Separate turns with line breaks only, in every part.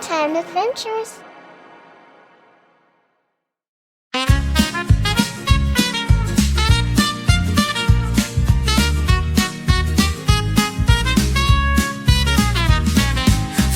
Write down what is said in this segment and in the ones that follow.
time adventures.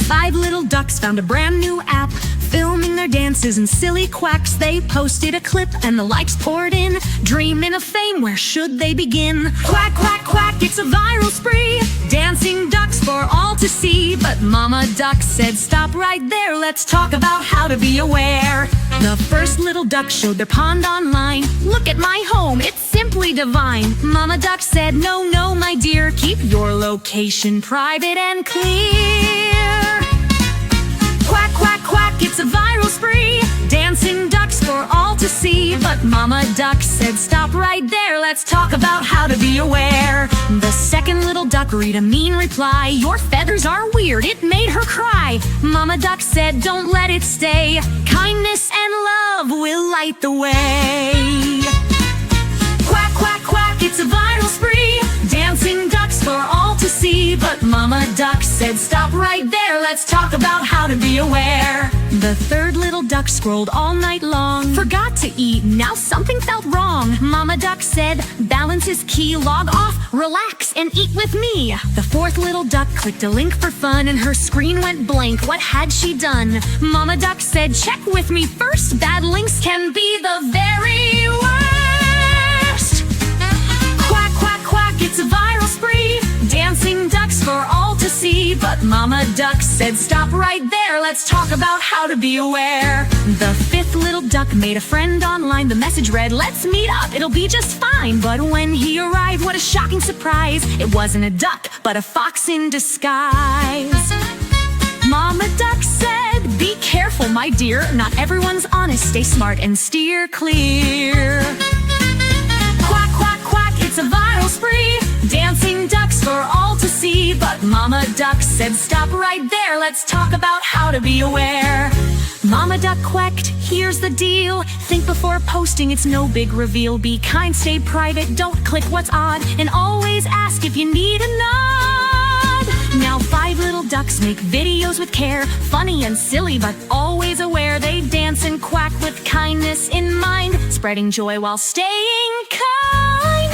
Five little ducks found a brand new app, filming their dances and silly quacks. They posted a clip and the likes poured in, dreaming of fame. Where should they begin? Quack, quack, quack, it's a viral spree, dancing ducks for all to see. But Mama Duck said, stop right there, let's talk about how to be aware. The first little duck showed their pond online. Look at my home, it's simply divine. Mama Duck said, no, no, my dear, keep your location private and clear. Quack, quack, quack, it's a viral spree, dancing ducks for all to see. But Mama Duck said, stop right there, let's talk about how to be aware. The second little duck read a mean reply, your feathers are weird, it made her cry. Mama Duck said, don't let it stay, kindness and love will light the way. Quack, quack, quack, it's a viral spree, dancing ducks for all to see. But Mama Duck said, stop right there, let's talk about how to be aware. The third little duck scrolled all night long, forgot to eat, now something felt wrong. Mama Duck said, balance is key, log off, relax, and eat with me. The fourth little duck clicked a link for fun, and her screen went blank, what had she done? Mama Duck said, check with me first, bad links can be the very worst. Quack, quack, quack, it's a viral spree, dancing ducks for all to see. But Mama Duck said, stop right there, let's talk about how to be aware. The fifth little duck made a friend online, the message read, let's meet up, it'll be just fine. But when he arrived, what a shocking surprise, it wasn't a duck, but a fox in disguise. Mama Duck said, be careful, my dear, not everyone's honest, stay smart and steer clear. Quack, quack, quack, it's a viral spree, dancing ducks for all to see. But Mama Duck said, stop right there, let's talk about how to be aware. Mama Duck quacked, here's the deal, think before posting, it's no big reveal. Be kind, stay private, don't click what's odd, and always ask if you need a nod. Now 5 little ducks make videos with care, funny and silly but always aware. They dance and quack with kindness in mind, spreading joy while staying kind.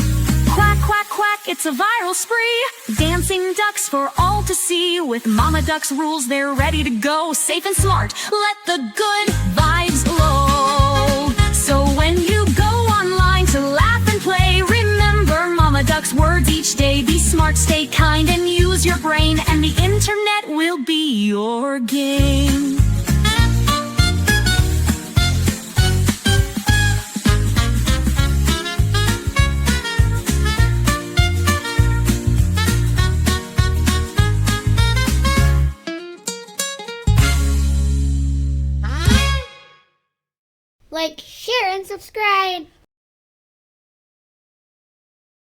Quack, quack, quack, it's a viral spree, dancing ducks for all to see. With Mama Duck's rules, they're ready to go, safe and smart, let the good vibes flow. So when you go online to laugh and play, remember Mama Duck's words each day. Be smart, stay kind, and use your brain, and the internet will be your game.
Like, share, and subscribe.